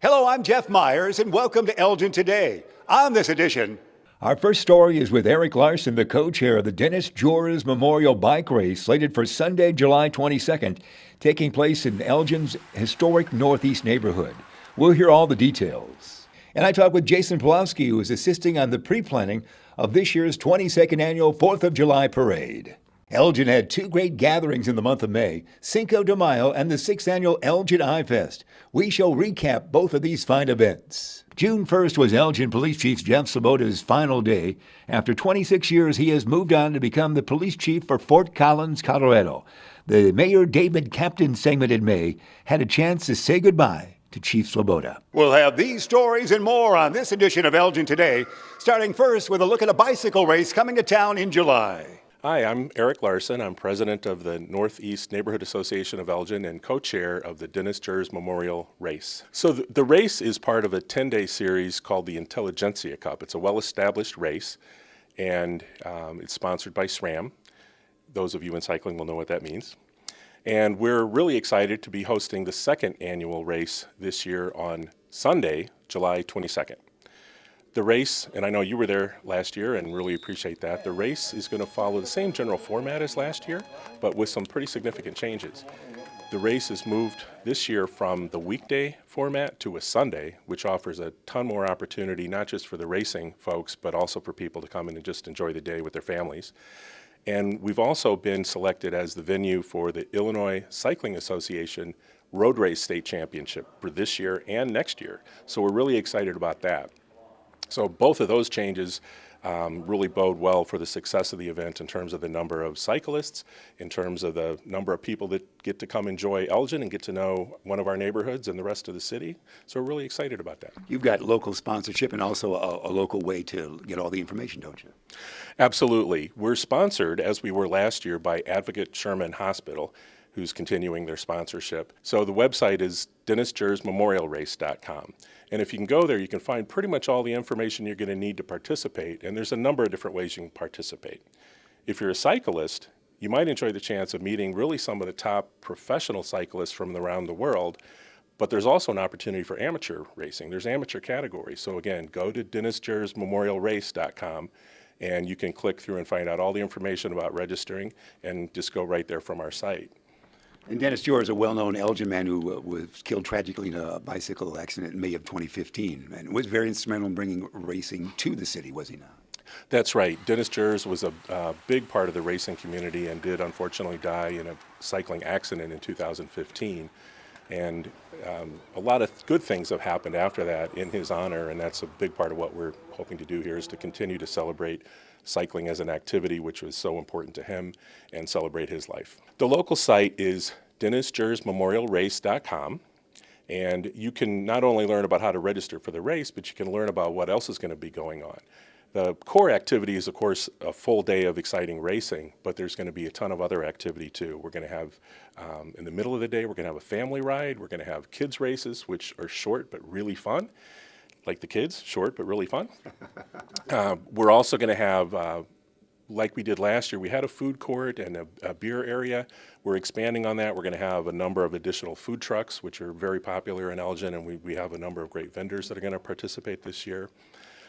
Hello, I'm Jeff Myers, and welcome to Elgin Today. On this edition, our first story is with Eric Larson, the co-chair of the Dennis Jors Memorial Bike Race, slated for Sunday, July 22nd, taking place in Elgin's historic Northeast neighborhood. We'll hear all the details. And I talk with Jason Pawlowski, who is assisting on the pre-planning of this year's 22nd annual 4th of July parade. Elgin had two great gatherings in the month of May, Cinco de Mayo and the 6th annual Elgin Eye Fest. We shall recap both of these fine events. June 1st was Elgin Police Chief Jeff Sloboda's final day. After 26 years, he has moved on to become the police chief for Fort Collins, Colorado. The Mayor David Captain segment in May had a chance to say goodbye to Chief Sloboda. We'll have these stories and more on this edition of Elgin Today, starting first with a look at a bicycle race coming to town in July. Hi, I'm Eric Larson. I'm president of the Northeast Neighborhood Association of Elgin and co-chair of the Dennis Jors Memorial Race. So the race is part of a 10-day series called the Intelligentsia Cup. It's a well-established race, and it's sponsored by SRAM. Those of you in cycling will know what that means. And we're really excited to be hosting the second annual race this year on Sunday, July 22nd. The race, and I know you were there last year and really appreciate that, the race is going to follow the same general format as last year, but with some pretty significant changes. The race has moved this year from the weekday format to a Sunday, which offers a ton more opportunity, not just for the racing folks, but also for people to come in and just enjoy the day with their families. And we've also been selected as the venue for the Illinois Cycling Association Road Race State Championship for this year and next year. So we're really excited about that. So both of those changes really bode well for the success of the event in terms of the number of cyclists, in terms of the number of people that get to come enjoy Elgin and get to know one of our neighborhoods and the rest of the city. So we're really excited about that. You've got local sponsorship and also a local way to get all the information, don't you? Absolutely. We're sponsored, as we were last year, by Advocate Sherman Hospital, who's continuing their sponsorship. So the website is DennisJorsMemorialRace.com. And if you can go there, you can find pretty much all the information you're going to need to participate, and there's a number of different ways you can participate. If you're a cyclist, you might enjoy the chance of meeting really some of the top professional cyclists from around the world, but there's also an opportunity for amateur racing. There's amateur categories. So again, go to DennisJorsMemorialRace.com, and you can click through and find out all the information about registering and just go right there from our site. And Dennis Jors, a well-known Elgin man who was killed tragically in a bicycle accident in May of 2015, and was very instrumental in bringing racing to the city, was he not? That's right. Dennis Jors was a big part of the racing community and did unfortunately die in a cycling accident in 2015. And a lot of good things have happened after that in his honor, and that's a big part of what we're hoping to do here is to continue to celebrate cycling as an activity which was so important to him and celebrate his life. The local site is DennisJorsMemorialRace.com, and you can not only learn about how to register for the race, but you can learn about what else is going to be going on. The core activity is, of course, a full day of exciting racing, but there's going to be a ton of other activity too. We're going to have, in the middle of the day, we're going to have a family ride. We're going to have kids races, which are short but really fun. Like the kids, short but really fun. We're also going to have, like we did last year, we had a food court and a beer area. We're expanding on that. We're going to have a number of additional food trucks, which are very popular in Elgin, and we have a number of great vendors that are going to participate this year.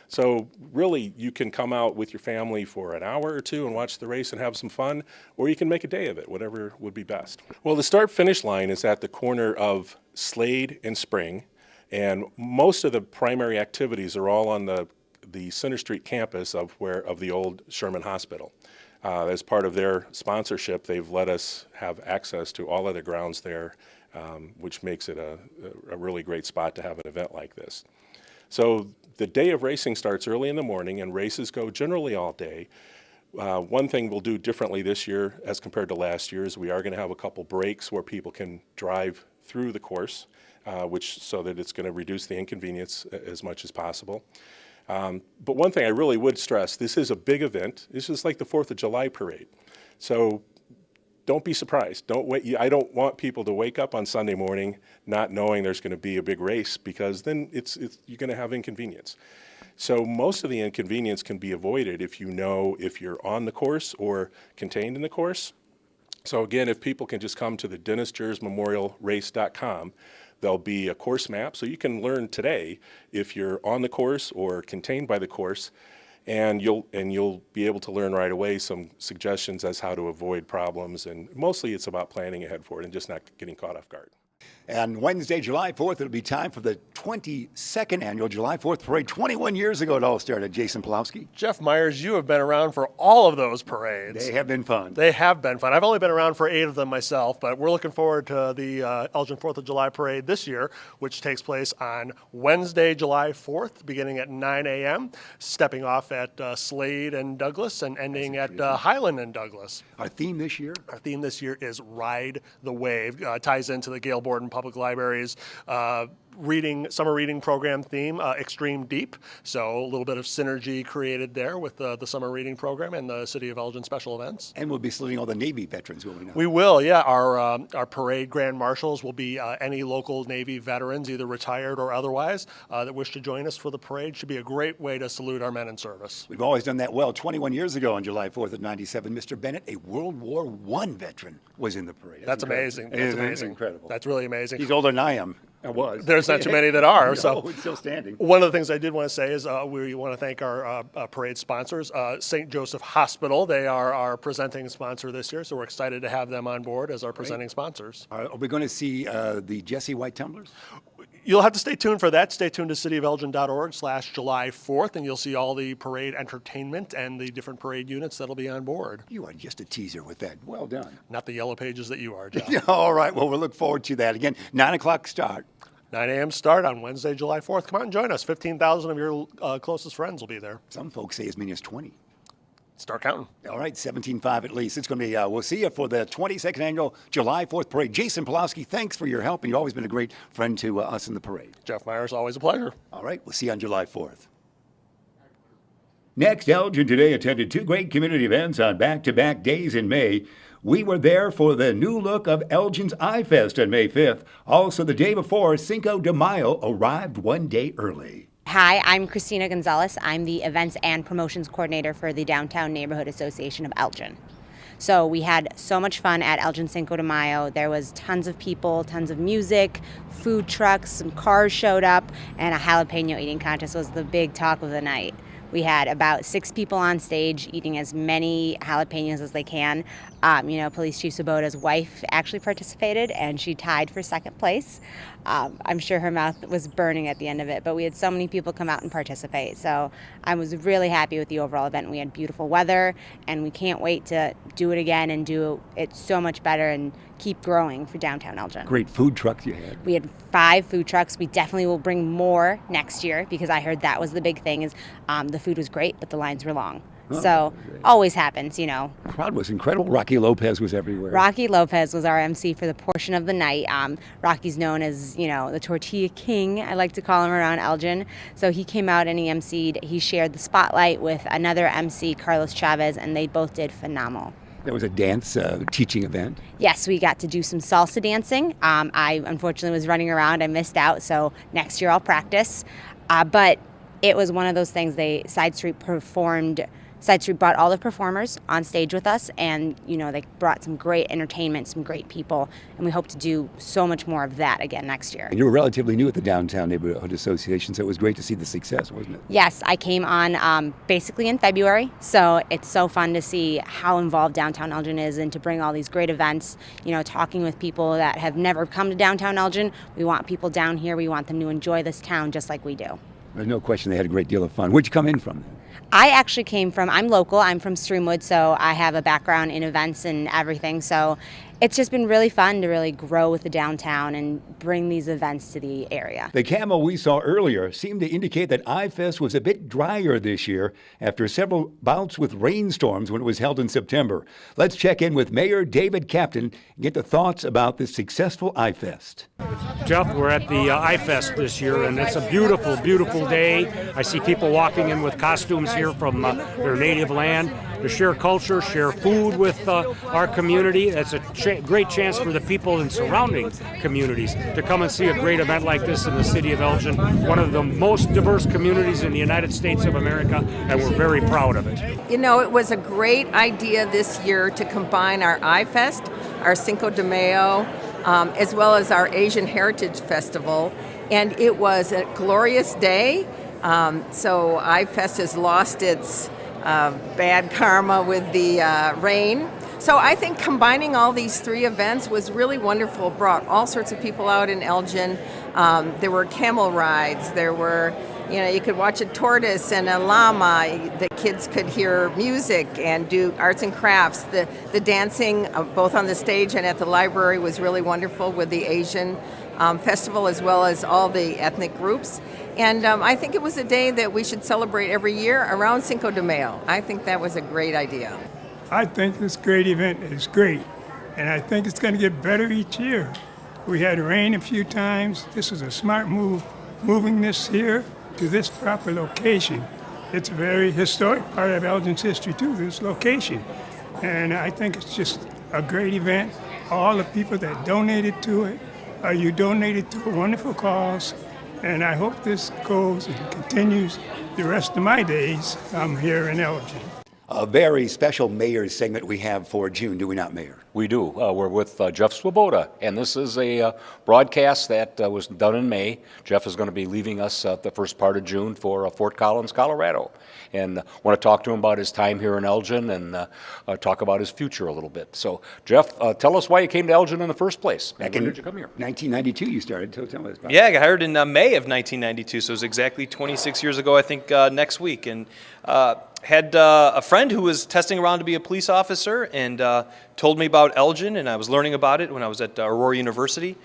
So really, you can come out with your family for an hour or two and watch the race and have some fun, or you can make a day of it, whatever would be best. Well, the start-finish line is at the corner of Slade and Spring, and most of the primary activities are all on the Center Street campus of the old Sherman Hospital. As part of their sponsorship, they've let us have access to all of the grounds there, which makes it a really great spot to have an event like this. So the day of racing starts early in the morning, and races go generally all day. One thing we'll do differently this year as compared to last year is we are going to have a couple breaks where people can drive through the course, so that it's going to reduce the inconvenience as much as possible. But one thing I really would stress, this is a big event. This is like the 4th of July parade. So don't be surprised. Don't wait. I don't want people to wake up on Sunday morning not knowing there's going to be a big race, because then you're going to have inconvenience. So most of the inconvenience can be avoided if you know if you're on the course or contained in the course. So again, if people can just come to the DennisJorsMemorialRace.com, There'll be a course map, so you can learn today if you're on the course or contained by the course, and you'll be able to learn right away some suggestions as how to avoid problems. And mostly it's about planning ahead for it and just not getting caught off guard. And Wednesday, July 4th, it'll be time for the 22nd annual July 4th parade. 21 years ago it all started. Jason Pulowski. Jeff Myers, you have been around for all of those parades. They have been fun. They have been fun. I've only been around for 8 of them myself, but we're looking forward to the Elgin 4th of July parade this year, which takes place on Wednesday, July 4th, beginning at 9 a.m., stepping off at Slade and Douglas and ending at Highland and Douglas. Our theme this year? Our theme this year is Ride the Wave. Ties into the Gail Borden Public Library's summer reading program theme, Extreme Deep. So a little bit of synergy created there with the summer reading program and the City of Elgin special events. And we'll be saluting all the Navy veterans, will we not? We will, yeah. Our parade grand marshals will be any local Navy veterans, either retired or otherwise, that wish to join us for the parade. Should be a great way to salute our men in service. We've always done that well. 21 years ago on July 4th of 97, Mr. Bennett, a World War I veteran, was in the parade. That's amazing. That's amazing. Incredible. That's really amazing. He's older than I am. I was. There's not too many that are. No, so it's still standing. One of the things I did want to say is we want to thank our parade sponsors, St. Joseph Hospital. They are our presenting sponsor this year, so we're excited to have them on board as our presenting sponsors. Are we going to see the Jesse White tumblers? You'll have to stay tuned for that. Stay tuned to cityofelgin.org/July 4th, and you'll see all the parade entertainment and the different parade units that'll be on board. You are just a teaser with that. Well done. Not the yellow pages that you are, Jeff. All right. Well, we'll look forward to that. Again, 9 o'clock start. 9 a.m. start on Wednesday, July 4th. Come out and join us. 15,000 of your closest friends will be there. Some folks say as many as 20. Start counting. All right, 17.5 at least. It's going to be, we'll see you for the 22nd annual July 4th parade. Jason Pulowski, thanks for your help, and you've always been a great friend to us in the parade. Jeff Myers, always a pleasure. All right, we'll see you on July 4th. Next, Elgin today attended 2 great community events on back-to-back days in May. We were there for the new look of Elgin's iFest on May 5th. Also, the day before, Cinco de Mayo arrived 1 day early. Hi, I'm Christina Gonzalez. I'm the Events and Promotions Coordinator for the Downtown Neighborhood Association of Elgin. So we had so much fun at Elgin Cinco de Mayo. There was tons of people, tons of music, food trucks, some cars showed up, and a jalapeno eating contest was the big talk of the night. We had about 6 people on stage eating as many jalapenos as they can. Police Chief Sabota's wife actually participated, and she tied for second place. I'm sure her mouth was burning at the end of it, but we had so many people come out and participate. So I was really happy with the overall event. We had beautiful weather, and we can't wait to do it again and do it so much better and keep growing for downtown Elgin. Great food trucks you had. We had 5 food trucks. We definitely will bring more next year because I heard that was the big thing is the food was great, but the lines were long. So always happens, The crowd was incredible. Rocky Lopez was everywhere. Rocky Lopez was our MC for the portion of the night. Rocky's known as, the Tortilla King, I like to call him around Elgin. So he came out and he MC'd. He shared the spotlight with another MC, Carlos Chavez, and they both did phenomenal. There was a dance teaching event. Yes, we got to do some salsa dancing. I unfortunately was running around. I missed out, so next year I'll practice. But it was one of those things. Side Street brought all the performers on stage with us, and they brought some great entertainment, some great people, and we hope to do so much more of that again next year. And you were relatively new at the Downtown Neighborhood Association, so it was great to see the success, wasn't it? Yes, I came on basically in February, so it's so fun to see how involved Downtown Elgin is and to bring all these great events, talking with people that have never come to Downtown Elgin. We want people down here. We want them to enjoy this town just like we do. There's no question they had a great deal of fun. Where'd you come in from? I actually I'm local. I'm from Streamwood, so I have a background in events and everything. So it's just been really fun to really grow with the downtown and bring these events to the area. The camo we saw earlier seemed to indicate that iFest was a bit drier this year after several bouts with rainstorms when it was held in September. Let's check in with Mayor David Captain and get the thoughts about this successful iFest. Jeff, we're at the iFest this year, and it's a beautiful, beautiful day. I see people walking in with costumes here from their native land to share culture, share food with our community. It's a great chance for the people in surrounding communities to come and see a great event like this in the city of Elgin, one of the most diverse communities in the United States of America, and we're very proud of it. It was a great idea this year to combine our iFest, our Cinco de Mayo, as well as our Asian Heritage Festival. And it was a glorious day. So iFest has lost its bad karma with the rain. So I think combining all these three events was really wonderful. Brought all sorts of people out in Elgin. There were camel rides. There were, you could watch a tortoise and a llama. The kids could hear music and do arts and crafts. The dancing, both on the stage and at the library, was really wonderful with the Asian festival as well as all the ethnic groups. And I think it was a day that we should celebrate every year around Cinco de Mayo. I think that was a great idea. I think this great event is great, and I think it's going to get better each year. We had rain a few times. This was a smart move, moving this here to this proper location. It's a very historic part of Elgin's history too, this location. And I think it's just a great event. All the people that donated to it, you donated to a wonderful cause, and I hope this goes and continues the rest of my days here in Elgin. A very special mayor's segment we have for June, do we not, Mayor? We do. We're with Jeff Swoboda, and this is a broadcast that was done in May. Jeff is going to be leaving us the first part of June for Fort Collins, Colorado. And I want to talk to him about his time here in Elgin and talk about his future a little bit. So, Jeff, tell us why you came to Elgin in the first place. Back when in did you come here? 1992 you started. Tell us about Yeah, I got hired in May of 1992, so it was exactly 26 years ago, I think, next week. And had a friend who was testing around to be a police officer and told me about Elgin, and I was learning about it when I was at Aurora University.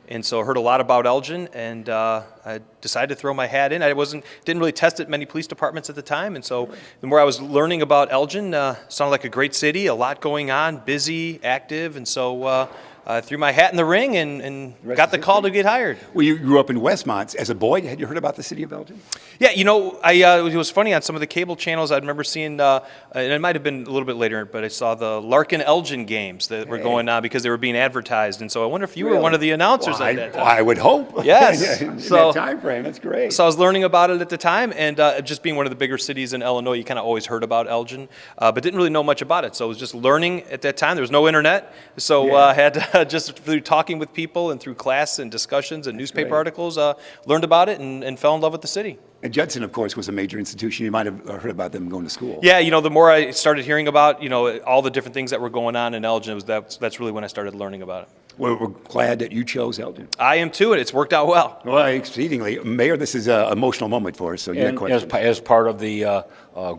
And so I heard a lot about Elgin, and I decided to throw my hat in. Didn't really test at many police departments at the time, and so the more I was learning about Elgin, sounded like a great city, a lot going on, busy, active, and so I threw my hat in the ring and got the call to get hired. Well, you grew up in Westmont. As a boy, had you heard about the city of Elgin? Yeah, it was funny on some of the cable channels. I remember seeing, and it might have been a little bit later, but I saw the Larkin-Elgin games that were going on because they were being advertised. And so I wonder if you were one of the announcers at that time. I would hope. Yes. in So- that time frame, that's great. So I was learning about it at the time, and just being one of the bigger cities in Illinois, you kind of always heard about Elgin, but didn't really know much about it. So I was just learning at that time. There was no internet, so I had to just through talking with people and through class and discussions and newspaper articles, learned about it and fell in love with the city. And Judson, of course, was a major institution. You might have heard about them going to school. Yeah, the more I started hearing about, all the different things that were going on in Elgin, that's really when I started learning about it. We're glad that you chose Elgin. I am too, and it's worked out well. Well, exceedingly. Mayor, this is an emotional moment for us, so you had questions. As part of the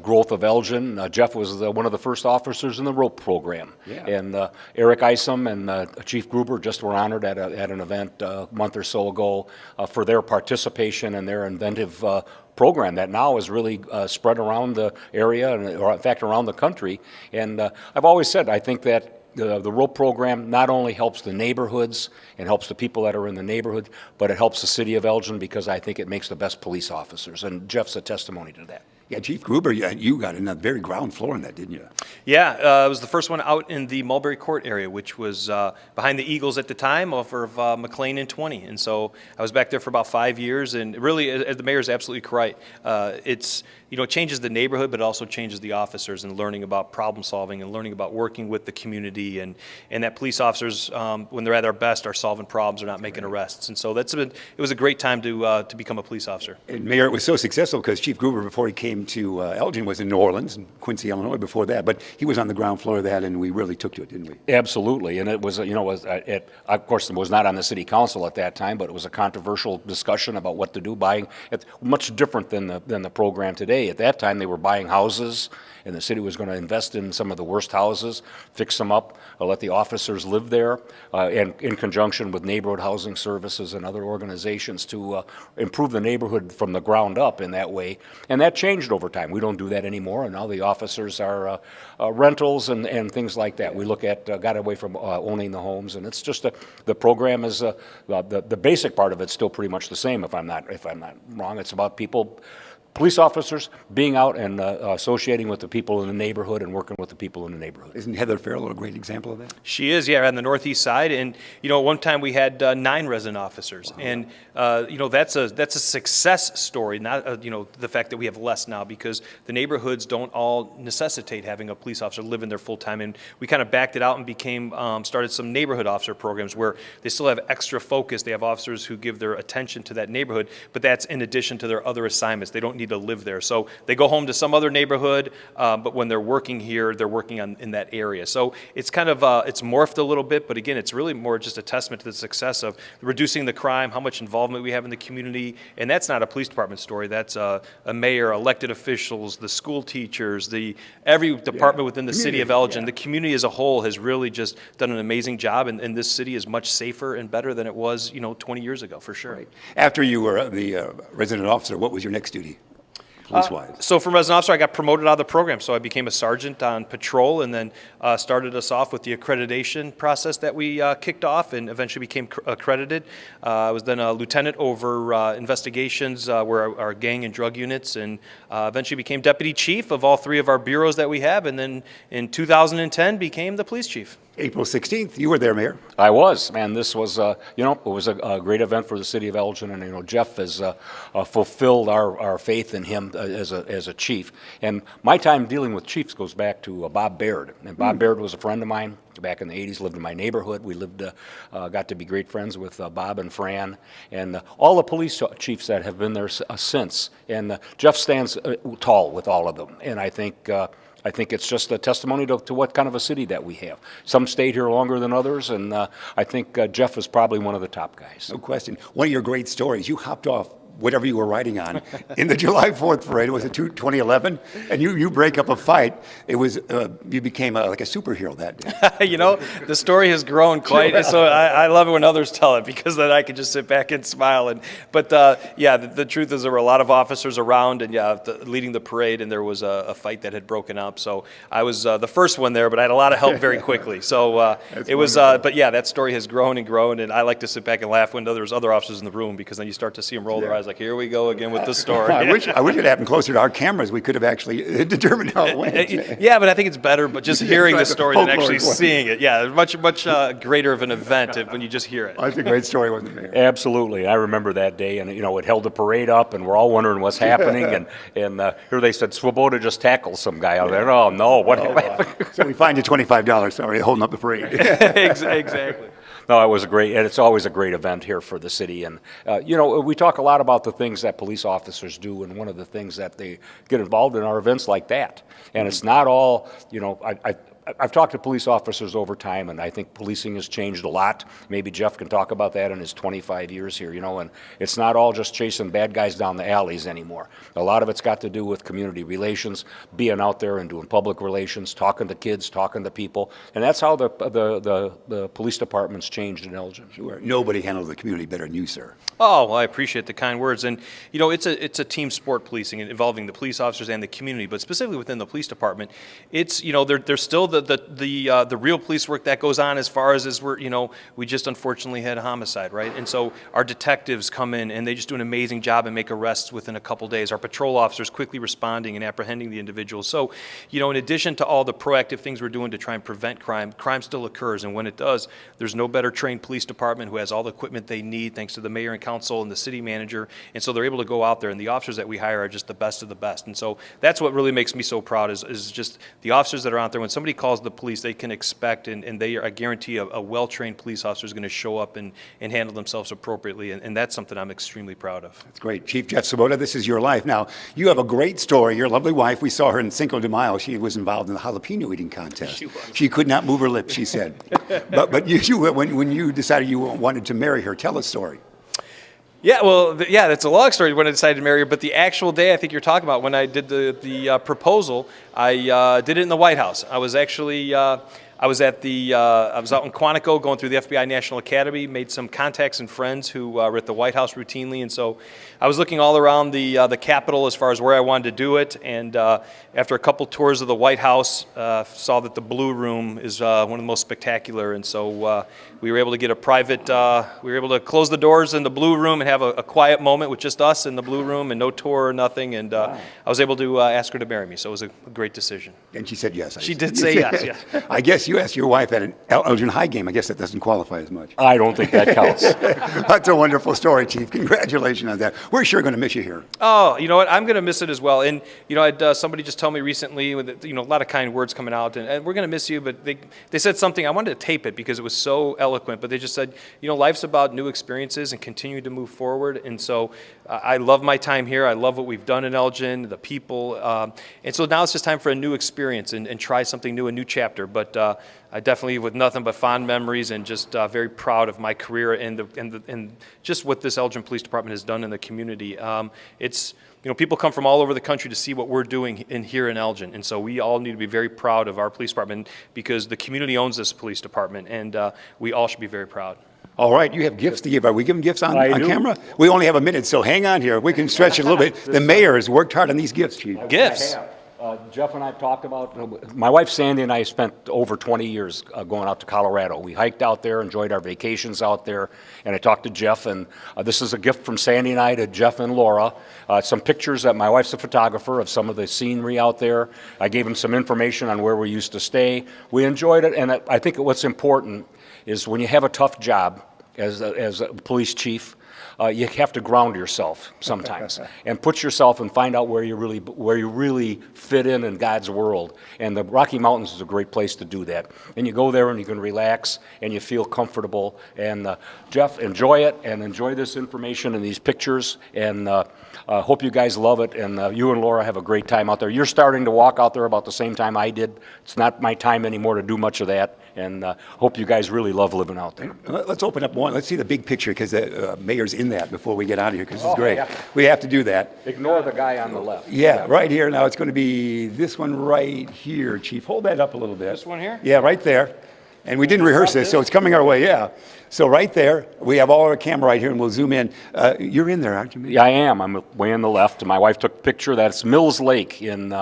growth of Elgin, Jeff was one of the first officers in the rope program. Yeah. And Eric Isom and Chief Gruber just were honored at an event a month or so ago for their participation and their inventive program that now is really spread around the area, or in fact around the country. And I've always said, I think that the rope program not only helps the neighborhoods and helps the people that are in the neighborhood, but it helps the city of Elgin because I think it makes the best police officers. And Jeff's a testimony to that. Yeah, Chief Gruber, you got in the very ground floor in that, didn't you? Yeah, I was the first one out in the Mulberry Court area, which was behind the Eagles at the time, off of McLean and 20. And so I was back there for about 5 years, and really, as the mayor's absolutely correct, it changes the neighborhood, but it also changes the officers and learning about problem solving and learning about working with the community, and that police officers, when they're at their best, are solving problems, are not making arrests. And so it was a great time to become a police officer. And Mayor, it was so successful because Chief Gruber, before he came to Elgin, was in New Orleans and Quincy, Illinois before that, but he was on the ground floor of that, and we really took to it, didn't we? Absolutely, and it was, of course, it was not on the city council at that time, but it was a controversial discussion about what to do. It's much different than the program today. At that time, they were buying houses, and the city was going to invest in some of the worst houses, fix them up, let the officers live there, and in conjunction with neighborhood housing services and other organizations to improve the neighborhood from the ground up in that way. And that changed over time. We don't do that anymore, and now the officers are rentals and things like that. We look at got away from owning the homes, and it's just the program is the basic part of it's still pretty much the same. If I'm not wrong, it's about people. Police officers being out and associating with the people in the neighborhood and working with the people in the neighborhood. Isn't Heather Farrell a great example of that? She is, yeah, on the northeast side. And, one time we had 9 resident officers. Wow. And, that's a success story, not, the fact that we have less now. now because the neighborhoods don't all necessitate having a police officer live in there full time. And we kind of backed it out and started some neighborhood officer programs where they still have extra focus. They have officers who give their attention to that neighborhood, but that's in addition to their other assignments. They don't need to live there. So they go home to some other neighborhood, but when they're working here, they're working in that area. So it's kind of, it's morphed a little bit, but again, it's really more just a testament to the success of reducing the crime, how much involvement we have in the community. And that's not a police department story. That's a mayor, elected officials, the school teachers, every department within the city of Elgin. The community as a whole has really just done an amazing job, and this city is much safer and better than it was, 20 years ago, for sure. Right. After you were the resident officer, what was your next duty, police-wise? So from resident officer, I got promoted out of the program. So I became a sergeant on patrol and then started us off with the accreditation process that we kicked off and eventually became accredited. I was then a lieutenant over investigations where our gang and drug units, and eventually became deputy chief of all 3 of our bureaus that we have, and then in 2010 became the police chief. April 16th, you were there, Mayor. I was, man. This was, it was a great event for the city of Elgin, and Jeff has fulfilled our faith in him as a chief. And my time dealing with chiefs goes back to Bob Baird, and Bob Baird was a friend of mine back in the 80s. Lived in my neighborhood. We got to be great friends with Bob and Fran, and all the police chiefs that have been there since. And Jeff stands tall with all of them, and I think it's just a testimony to what kind of a city that we have. Some stayed here longer than others, and I think Jeff is probably one of the top guys. No question. One of your great stories, you hopped off whatever you were riding on in the July 4th parade. Was it 2011? And you break up a fight. It was you became like a superhero that day. The story has grown quite. So I love it when others tell it because then I can just sit back and smile. But the truth is there were a lot of officers around and leading the parade, and there was a fight that had broken up. So I was the first one there, but I had a lot of help very quickly. So it was. But that story has grown and grown, and I like to sit back and laugh when there's other officers in the room because then you start to see them roll their eyes. Like, here we go again with the story. I wish it happened closer to our cameras. We could have actually determined how it went. Yeah, but I think it's better, but just hearing the story than actually seeing it. Yeah, much greater of an event when you just hear it. That's a great story, wasn't it, Mayor? Absolutely. I remember that day, and it held the parade up, and we're all wondering what's happening. And here they said Swoboda just tackled some guy out there. Oh no, what happened? So we fined you $25. Sorry, holding up the parade. Exactly. No, it was and it's always a great event here for the city. And, we talk a lot about the things that police officers do, and one of the things that they get involved in are events like that. And it's not all, I've talked to police officers over time, and I think policing has changed a lot. Maybe Jeff can talk about that in his 25 years here, and it's not all just chasing bad guys down the alleys anymore. A lot of it's got to do with community relations, being out there and doing public relations, talking to kids, talking to people, and that's how the police department's changed in Elgin. Sure. Nobody handles the community better than you, sir. Oh, well, I appreciate the kind words. And, it's a team sport policing involving the police officers and the community, but specifically within the police department, it's, there's still the real police work that goes on as far as we just unfortunately had a homicide, right? And so our detectives come in and they just do an amazing job and make arrests within a couple days. Our patrol officers quickly responding and apprehending the individuals. So, in addition to all the proactive things we're doing to try and prevent crime still occurs. And when it does, there's no better trained police department who has all the equipment they need thanks to the mayor and council and the city manager. And so they're able to go out there, and the officers that we hire are just the best of the best. And so that's what really makes me so proud is just the officers that are out there. When somebody calls the police, they can expect, and I guarantee a well-trained police officer is going to show up and handle themselves appropriately, and that's something I'm extremely proud of. That's great. Chief Jeff Swoboda, this is your life. Now, you have a great story. Your lovely wife, we saw her in Cinco de Mayo. She was involved in the jalapeno eating contest. She could not move her lips, she said. but when you decided you wanted to marry her, tell a story. Yeah, well, that's a long story when I decided to marry her, but the actual day I think you're talking about, when I did the proposal, I did it in the White House. I was actually, I was out in Quantico going through the FBI National Academy, made some contacts and friends who were at the White House routinely, and so I was looking all around the Capitol as far as where I wanted to do it, and after a couple tours of the White House, saw that the Blue Room is one of the most spectacular, and so we were able to get a private, we were able to close the doors in the Blue Room and have a quiet moment with just us in the Blue Room and no tour or nothing, and I was able to ask her to marry me, so it was a great decision. And she said yes. She did say yes, yeah. I guess you asked your wife at an Elgin High game. I guess that doesn't qualify as much. I don't think that counts. That's a wonderful story, Chief. Congratulations on that. We're sure going to miss you here. Oh, you know what? I'm going to miss it as well. And, you know, I had somebody just tell me recently, with, you know, a lot of kind words coming out, and we're going to miss you, but they said something, I wanted to tape it because it was so eloquent, but they just said, you know, life's about new experiences and continue to move forward. And so I love my time here. I love what we've done in Elgin, the people. And so now it's just time for a new experience and try something new, a new chapter. But I definitely, with nothing but fond memories and just very proud of my career and just what this Elgin Police Department has done in the community. It's, you know, people come from all over the country to see what we're doing here in Elgin, and so we all need to be very proud of our police department because the community owns this police department, and we all should be very proud. All right, you have gifts to give. Are we giving gifts on do. camera? We only have a minute, so hang on here. We can stretch it a little bit. The mayor has worked hard on these gifts, Chief. Gifts. Jeff and I have talked about, my wife Sandy and I spent over 20 years going out to Colorado. We hiked out there, enjoyed our vacations out there, and I talked to Jeff, and this is a gift from Sandy and I to Jeff and Laura. Some pictures that my wife's a photographer of some of the scenery out there. I gave them some information on where we used to stay. We enjoyed it, and I think what's important is when you have a tough job as a police chief, you have to ground yourself sometimes and put yourself and find out where you really fit in God's world. And the Rocky Mountains is a great place to do that. And you go there and you can relax and you feel comfortable. And Jeff, enjoy it and enjoy this information and these pictures. And hope you guys love it. And you and Laura have a great time out there. You're starting to walk out there about the same time I did. It's not my time anymore to do much of that. And hope you guys really love living out there. Let's open up one. Let's see the big picture because the mayor's in that before we get out of here because it's great. Yeah. We have to do that. Ignore the guy on the left. Yeah, right here. Now it's going to be this one right here, Chief. Hold that up a little bit. This one here? Yeah, right there. And we didn't rehearse this, so it's coming our way, yeah. So right there, we have all our camera right here, and we'll zoom in. You're in there, aren't you? Yeah, I am. I'm way on the left. And my wife took a picture. That's Mills Lake in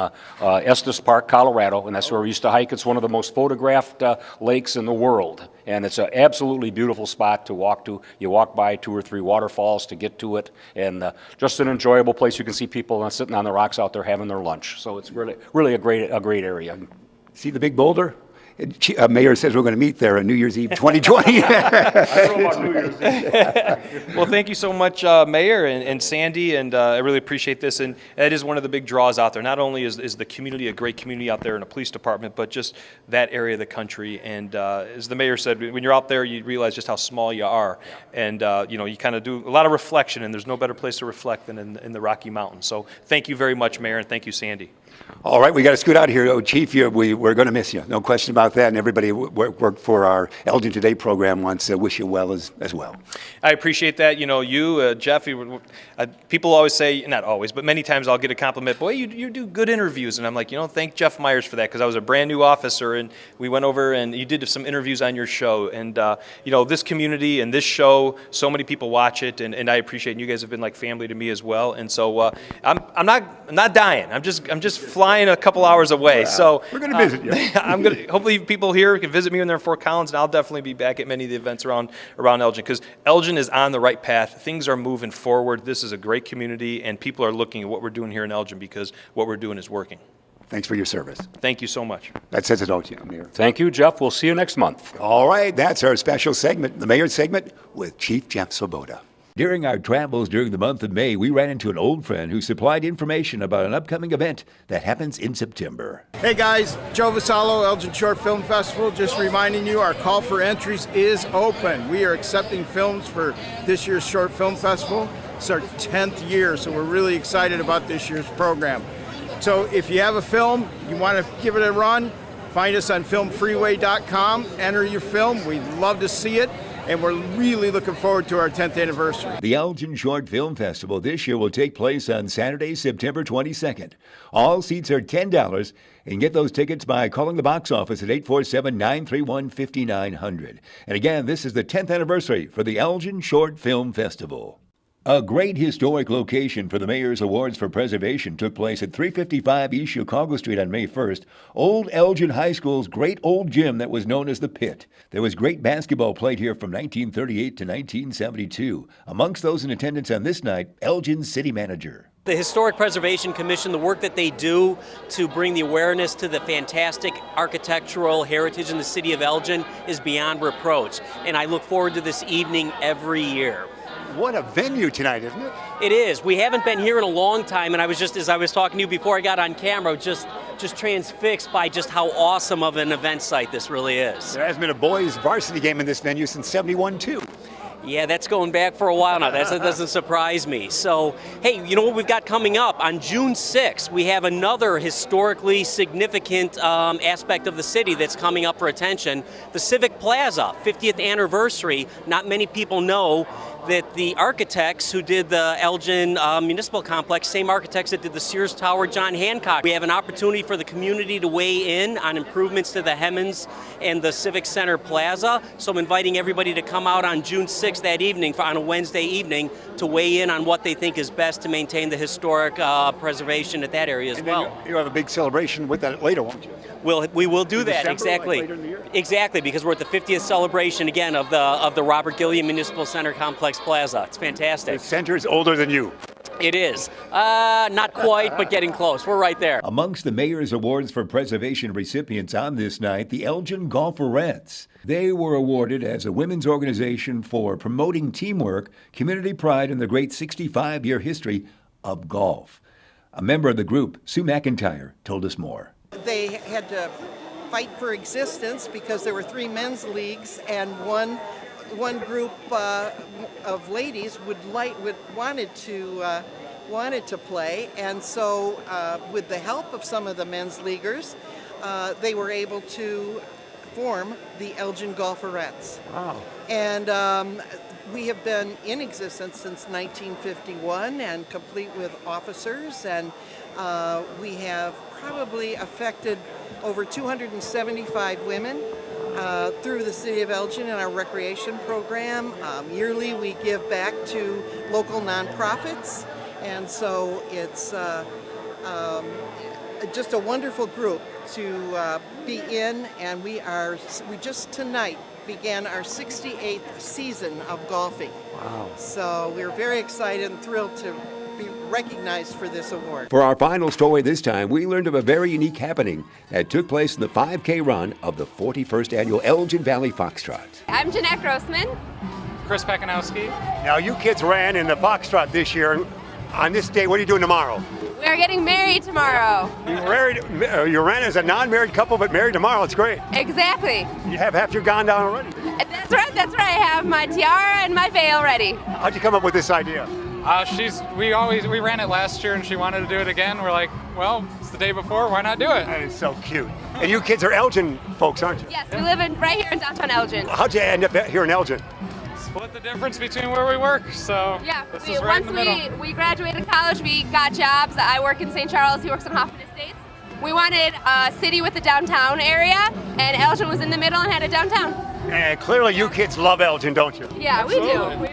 Estes Park, Colorado, and that's where we used to hike. It's one of the most photographed lakes in the world, and it's an absolutely beautiful spot to walk to. You walk by 2 or 3 waterfalls to get to it, and just an enjoyable place. You can see people sitting on the rocks out there having their lunch. So it's really a great area. See the big boulder? Mayor says we're going to meet there on New Year's Eve 2020. I know about New Year's Eve. Well, thank you so much, Mayor and Sandy, and I really appreciate this. And that is one of the big draws out there. Not only is the community a great community out there in a police department, but just that area of the country. And as the Mayor said, when you're out there, you realize just how small you are. And, you know, you kind of do a lot of reflection, and there's no better place to reflect than in the Rocky Mountains. So thank you very much, Mayor, and thank you, Sandy. All right, we got to scoot out of here. Oh, Chief, we're going to miss you. No question about that. And everybody who worked for our Elgin Today program wants to wish you well as well. I appreciate that. You know, you, Jeff, people always say, not always, but many times I'll get a compliment, boy, you do good interviews. And I'm like, you know, thank Jeff Myers for that because I was a brand new officer and we went over and you did some interviews on your show. And, you know, this community and this show, so many people watch it and I appreciate it. And you guys have been like family to me as well. And so I'm not dying. I'm just flying a couple hours away. So we're going to visit you. Hopefully people here can visit me when they're in Fort Collins, and I'll definitely be back at many of the events around Elgin because Elgin is on the right path. Things are moving forward. This is a great community, and people are looking at what we're doing here in Elgin because what we're doing is working. Thanks for your service. Thank you so much. That says it all, Mayor. Thank you, Jeff. We'll see you next month. All right, that's our special segment, the Mayor's segment with Chief Jeff Swoboda. During our travels during the month of May, we ran into an old friend who supplied information about an upcoming event that happens in September. Hey guys, Joe Vasallo, Elgin Short Film Festival. Just reminding you, our call for entries is open. We are accepting films for this year's Short Film Festival. It's our 10th year, so we're really excited about this year's program. So if you have a film, you want to give it a run, find us on filmfreeway.com, enter your film. We'd love to see it. And we're really looking forward to our 10th anniversary. The Elgin Short Film Festival this year will take place on Saturday, September 22nd. All seats are $10 and get those tickets by calling the box office at 847-931-5900. And again, this is the 10th anniversary for the Elgin Short Film Festival. A great historic location for the Mayor's Awards for Preservation took place at 355 East Chicago Street on May 1st, Old Elgin High School's great old gym that was known as the Pit. There was great basketball played here from 1938 to 1972. Amongst those in attendance on this night, Elgin's city manager. The Historic Preservation Commission, the work that they do to bring the awareness to the fantastic architectural heritage in the city of Elgin is beyond reproach. And I look forward to this evening every year. What a venue tonight, isn't it? It is. We haven't been here in a long time, and I was just, as I was talking to you before I got on camera, just transfixed by just how awesome of an event site this really is. There hasn't been a boys varsity game in this venue since '71 too. Yeah, that's going back for a while now. That doesn't surprise me. So, hey, you know what we've got coming up? On June 6th, we have another historically significant aspect of the city that's coming up for attention. The Civic Plaza, 50th anniversary. Not many people know that the architects who did the Elgin Municipal Complex, same architects that did the Sears Tower, John Hancock. We have an opportunity for the community to weigh in on improvements to the Hemmons and the Civic Center Plaza. So I'm inviting everybody to come out on June 6th that evening, on a Wednesday evening, to weigh in on what they think is best to maintain the historic preservation at that area as well. You have a big celebration with that later, won't you? We will do that, December, exactly. like later in the year? Exactly, because we're at the 50th celebration again of the Robert Gilliam Municipal Center Complex Plaza. It's fantastic. The center's older than you. It is. Not quite, but getting close. We're right there. Amongst the Mayor's Awards for Preservation recipients on this night, the Elgin Golferettes. They were awarded as a women's organization for promoting teamwork, community pride, and the great 65-year history of golf. A member of the group, Sue McIntyre, told us more. They had to fight for existence because there were 3 men's leagues, and one group of ladies wanted to play, and so with the help of some of the men's leaguers, they were able to form the Elgin Golferettes. Wow. And we have been in existence since 1951 and complete with officers, and we have probably affected over 275 women through the City of Elgin in our recreation program. Yearly we give back to local nonprofits, and so it's just a wonderful group to be in, and we just tonight began our 68th season of golfing. Wow. So we're very excited and thrilled to be recognized for this award. For our final story this time, we learned of a very unique happening that took place in the 5K run of the 41st annual Elgin Valley Foxtrot. I'm Jeanette Grossman. Chris Pekanowski. Now you kids ran in the Foxtrot this year. On this day, what are you doing tomorrow? We're getting married tomorrow. You ran as a non-married couple, but married tomorrow. It's great. Exactly. You have half your gown down already. That's right. I have my tiara and my veil ready. How'd you come up with this idea? We ran it last year and she wanted to do it again. We're like, well, it's the day before, why not do it? That is so cute. And you kids are Elgin folks, aren't you? Yes, we live right here in downtown Elgin. How'd you end up here in Elgin? Split the difference between where we work, so yeah, this is right in the middle. We graduated college, we got jobs. I work in St. Charles, he works in Hoffman Estates. We wanted a city with a downtown area, and Elgin was in the middle and had a downtown. And clearly you kids love Elgin, don't you? Yeah, we do. We really do.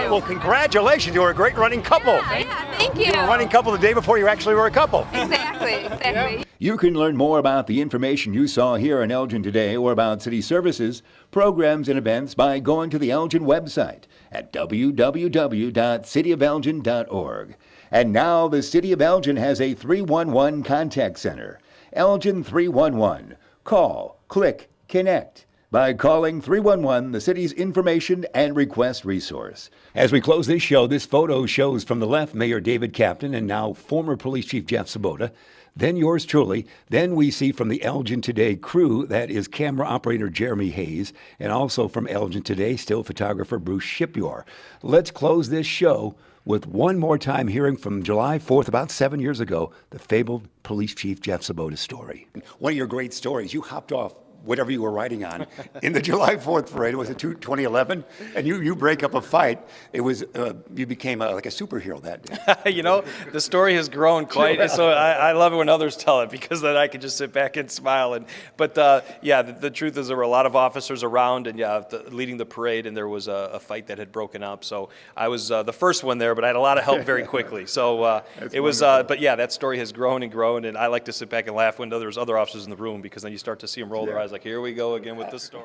Well, congratulations. You were a great running couple. Yeah, thank you. You were a running couple the day before you actually were a couple. Exactly. You can learn more about the information you saw here in Elgin today or about city services, programs, and events by going to the Elgin website at www.cityofelgin.org. And now the City of Elgin has a 311 contact center. Elgin 311. Call, click, connect by calling 311, the city's information and request resource. As we close this show, this photo shows from the left Mayor David Captain and now former Police Chief Jeff Sabota. Then yours truly. Then we see from the Elgin Today crew, that is camera operator Jeremy Hayes, and also from Elgin Today, still photographer Bruce Shipyor. Let's close this show with one more time hearing from July 4th, about 7 years ago, the fabled Police Chief Jeff Sabota's story. One of your great stories, you hopped off whatever you were riding on. In the July 4th parade, was it 2011? And you break up a fight. It was, you became like a superhero that day. You know, the story has grown quite, so I love it when others tell it, because then I can just sit back and smile. But yeah, the truth is there were a lot of officers around, and yeah, leading the parade, and there was a fight that had broken up. So I was the first one there, but I had a lot of help very quickly. So it was, but yeah, that story has grown and grown, and I like to sit back and laugh when there's other officers in the room, because then you start to see them roll their eyes like, here we go again with this story.